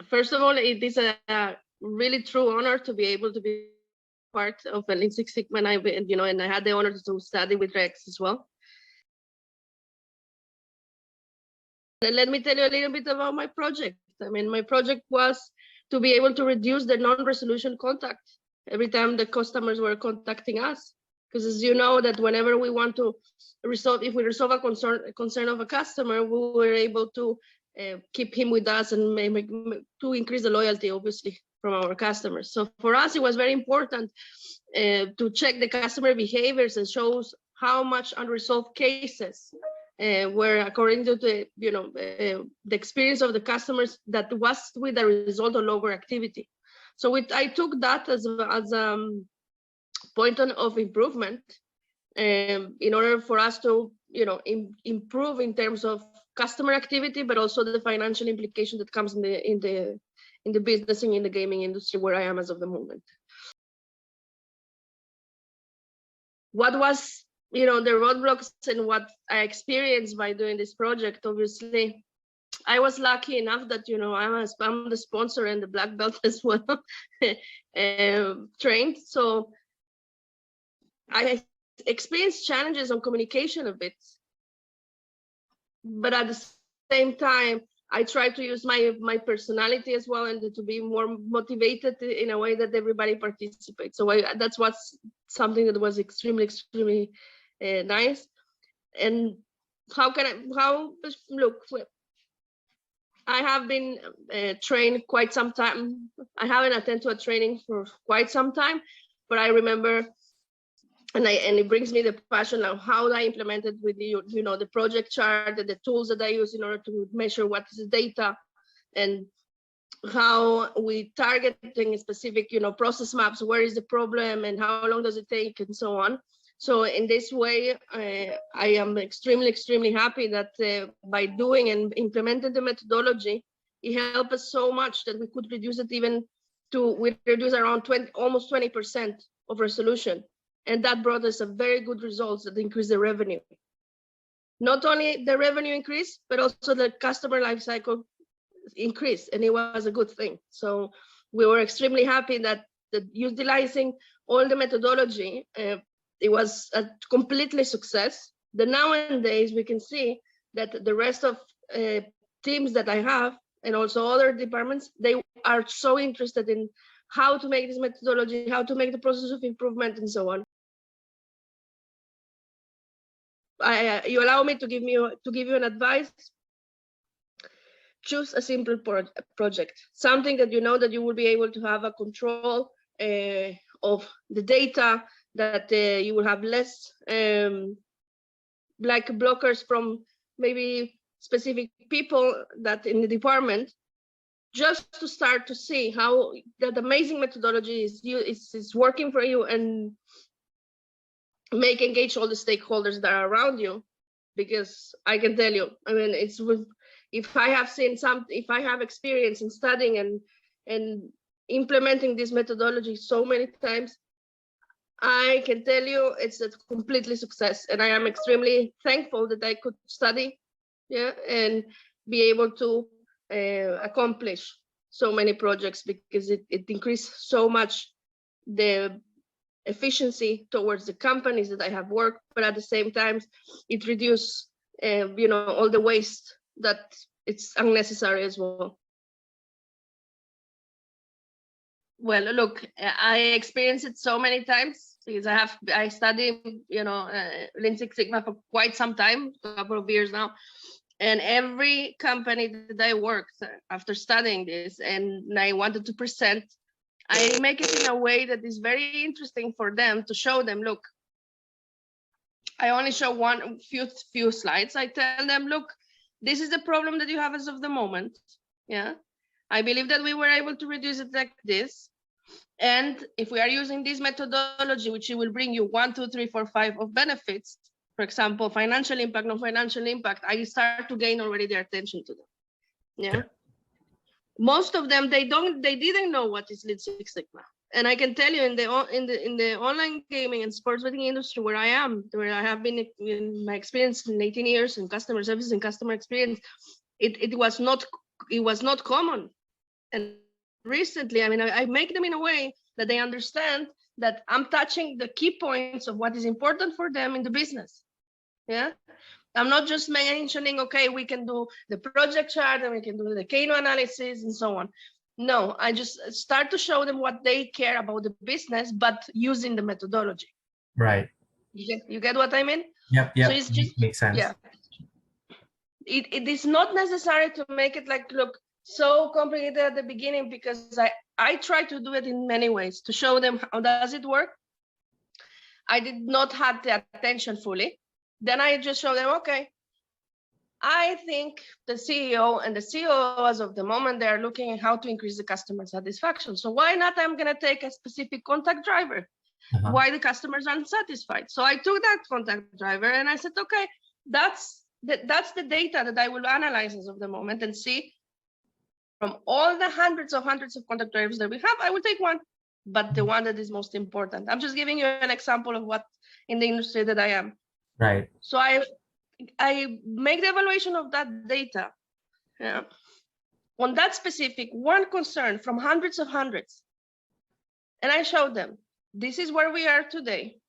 first of all, it is a really true honor to be able to be part of a Lean Six Sigma, and I had the honor to study with Rex as well. And let me tell you a little bit about my project. I mean, my project was to be able to reduce the non-resolution contact every time the customers were contacting us. Because as you know, that whenever we want to resolve, if we resolve a concern of a customer, we were able to keep him with us and to increase the loyalty, obviously, from our customers. So for us, it was very important to check the customer behaviors and shows how much unresolved cases were according to the experience of the customers that was with the result of lower activity. So I took that as a point of improvement in order for us to improve in terms of customer activity, but also the financial implication that comes in the business and in the gaming industry where I am as of the moment. What was the roadblocks and what I experienced by doing this project? Obviously, I was lucky enough that I'm the sponsor and the black belt as well, trained. So I experienced challenges on communication a bit, but at the same time, I try to use my personality as well and to be more motivated in a way that everybody participates. So that's what's something that was extremely nice. And look, I have been trained quite some time. I haven't attended to a training for quite some time, but I remember, and it brings me the passion of how I implemented with the project chart and the tools that I use in order to measure what is the data and how we targeting specific process maps, where is the problem and how long does it take and so on. So in this way, I am extremely happy that by doing and implementing the methodology, it helped us so much that we could reduce it we reduce around almost 20% of resolution. And that brought us a very good results that increased the revenue. Not only the revenue increase, but also the customer life cycle increased, and it was a good thing. So we were extremely happy that utilizing all the methodology, it was a completely success. That nowadays we can see that the rest of teams that I have and also other departments, they are so interested in how to make this methodology, how to make the process of improvement and so on. You allow me to give you an advice. Choose a simple project, something that that you will be able to have a control of the data, that you will have less like blockers from maybe specific people that in the department, just to start to see how that amazing methodology is working for you, and engage all the stakeholders that are around you. Because I can tell you, I mean, if I have experience in studying and implementing this methodology so many times, I can tell you it's a completely success, and I am extremely thankful that I could study, and be able to accomplish so many projects, because it increased so much the efficiency towards the companies that I have worked, but at the same time, it reduced, all the waste that it's unnecessary as well. Well, look, I experienced it so many times because I studied, Lean Six Sigma for quite some time, a couple of years now. And every company that I worked after studying this and I wanted to present, I make it in a way that is very interesting for them, to show them, look, I only show few slides. I tell them, look, this is the problem that you have as of the moment. Yeah. I believe that we were able to reduce it like this. And if we are using this methodology, which will bring you 1, 2, 3, 4, 5 of benefits, for example, financial impact, non-financial impact, I start to gain already their attention to them. Yeah. Most of them, they didn't know what is Lean Six Sigma. And I can tell you, in the online gaming and sports betting industry where I have been in my experience in 18 years in customer service and customer experience, it was not common. And recently, I mean, I make them in a way that they understand that I'm touching the key points of what is important for them in the business. Yeah. I'm not just mentioning, okay, we can do the project chart and we can do the Kano analysis and so on. No, I just start to show them what they care about the business, but using the methodology. Right. You get what I mean? Yep. So it's just, makes sense. Yeah. It is not necessary to make it like look so complicated at the beginning, because I try to do it in many ways to show them how does it work. I did not have the attention fully. Then I just show them, okay, I think the CEO and the COOs of the moment, they're looking at how to increase the customer satisfaction. So why not I'm going to take a specific contact driver? Why the customers are unsatisfied? So I took that contact driver and I said, okay, that's the data that I will analyze as of the moment and see from all the hundreds of contact drivers that we have, I will take one, but the one that is most important. I'm just giving you an example of what in the industry that I am. Right. So I make the evaluation of that data. Yeah. On that specific one concern from hundreds. And I showed them, this is where we are today.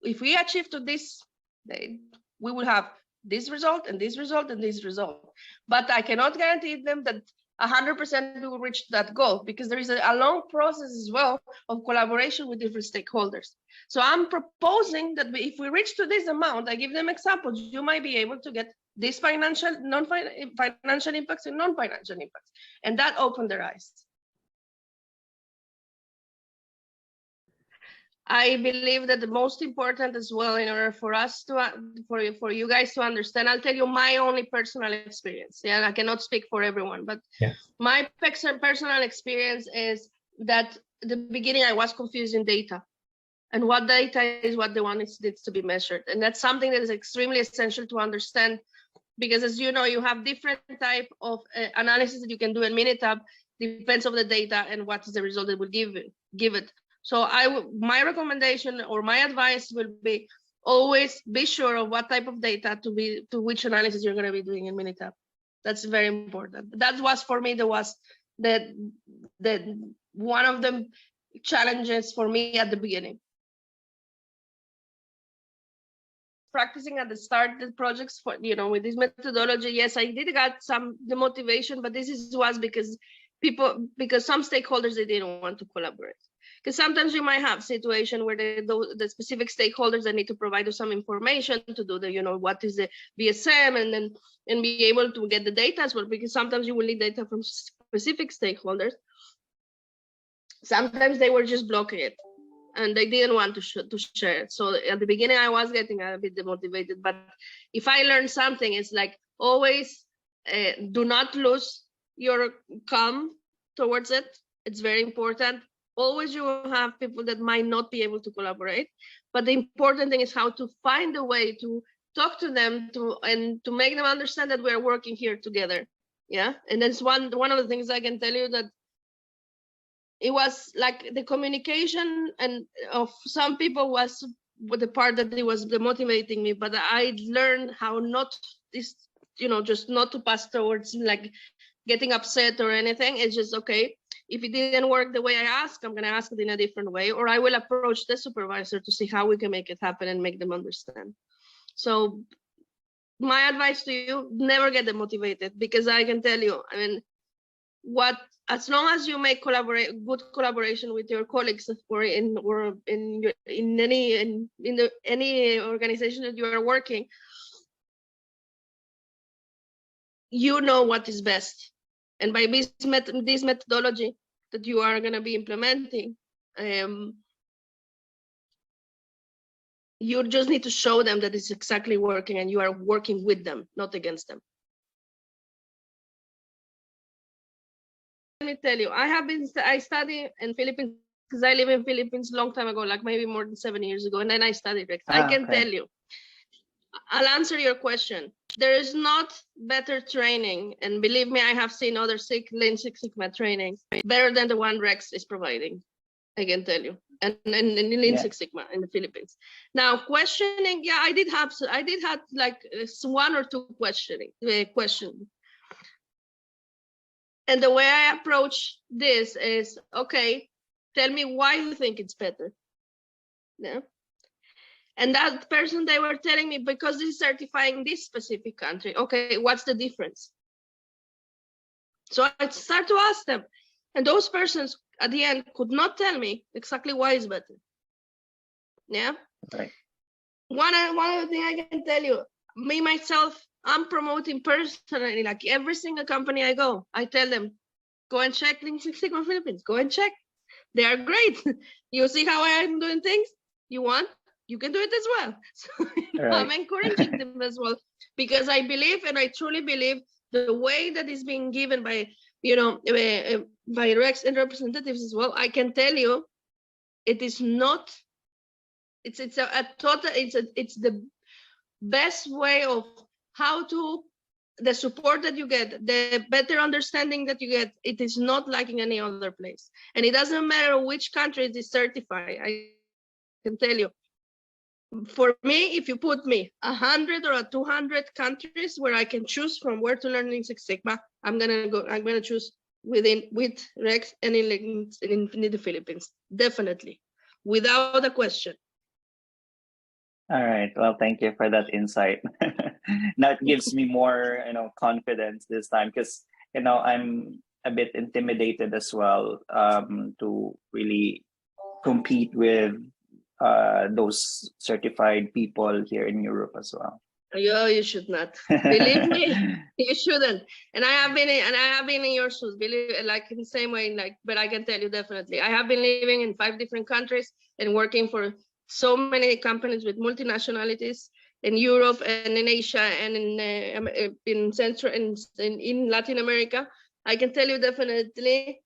If we achieve to this day, we will have this result and this result and this result. But I cannot guarantee them that 100% we will reach that goal, because there is a long process as well of collaboration with different stakeholders. So I'm proposing that if we reach to this amount, I give them examples, you might be able to get this financial impacts and non-financial impacts. And that opened their eyes. I believe that the most important as well, in order for us to, for you guys to understand, I'll tell you my only personal experience. Yeah, I cannot speak for everyone, but my personal experience is that at the beginning I was confusing data, and what data is what the one needs to be measured, and that's something that is extremely essential to understand, because as you know, you have different type of analysis that you can do in Minitab, depends on the data and what is the result that will give it. So my recommendation or my advice will be always be sure of what type of data to which analysis you're going to be doing in Minitab. That's very important. That was for me, one of the challenges for me at the beginning. Practicing at the start the projects for, with this methodology, yes, I did got some demotivation, but this was because some stakeholders, they didn't want to collaborate. Because sometimes you might have situation where the specific stakeholders that need to provide you some information to do the, what is the BSM, and be able to get the data as well, because sometimes you will need data from specific stakeholders. Sometimes they were just blocking it and they didn't want to share it. So at the beginning I was getting a bit demotivated, but if I learned something, it's like always do not lose your calm towards it. It's very important. Always you will have people that might not be able to collaborate, but the important thing is how to find a way to talk to them and to make them understand that we're working here together. Yeah, and that's one of the things I can tell you, that it was like the communication and of some people was the part that it was demotivating me, but I learned how not just not to pass towards like getting upset or anything. It's just okay. If it didn't work the way I asked, I'm going to ask it in a different way, or I will approach the supervisor to see how we can make it happen and make them understand. So my advice to you, never get demotivated, because I can tell you, I mean, as long as you make good collaboration with your colleagues or in any organization that you are working, you know what is best. And by this methodology that you are going to be implementing, you just need to show them that it's exactly working and you are working with them, not against them. Let me tell you, I studied in Philippines because I live in Philippines a long time ago, like maybe more than 7 years ago, and then I studied. I can tell you, I'll answer your question. There is not better training, and believe me, I have seen other Lean Six Sigma training better than the one Rex is providing. I can tell you, and Lean Six Sigma in the Philippines. Now, questioning, yeah, I did have like 1 or 2 questions. And the way I approach this is, okay, tell me why you think it's better. Yeah. And that person, they were telling me, because this is certifying this specific country. Okay, what's the difference? So I start to ask them. And those persons at the end could not tell me exactly why it's better. Yeah. Right. One other thing I can tell you, me myself, I'm promoting personally, like every single company I go, I tell them, go and check Lean Six Sigma Philippines, go and check. They are great. You see how I'm doing things? You want? You can do it as well. So Right. I'm encouraging them as well, because I believe, and I truly believe, the way that is being given by, by reps and representatives as well, I can tell you, it is not, it's the best way of how to, the support that you get, the better understanding that you get, it is not like in any other place. And it doesn't matter which country it is certified. I can tell you, for me, if you put me 100 or 200 countries where I can choose from where to learn Lean Six Sigma, I'm gonna choose with Rex and in the Philippines, definitely, without a question. All right. Well, thank you for that insight. That gives me more, confidence this time, because, I'm a bit intimidated as well, to really compete with those certified people here in Europe as well. You should not. Believe me, you shouldn't. And I have been in your shoes, like in the same way, but I can tell you definitely, I have been living in 5 different countries and working for so many companies with multinationalities in Europe and in Asia and in Central and in Latin America. I can tell you definitely,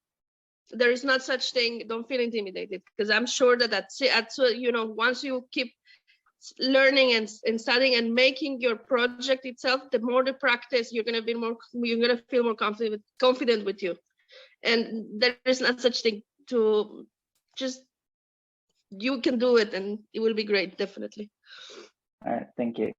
there is not such thing. Don't feel intimidated, because I'm sure that once you keep learning and studying and making your project itself, the more the practice, you're gonna feel more confident with you. And there is not such thing to just, you can do it and it will be great, definitely. All right, thank you.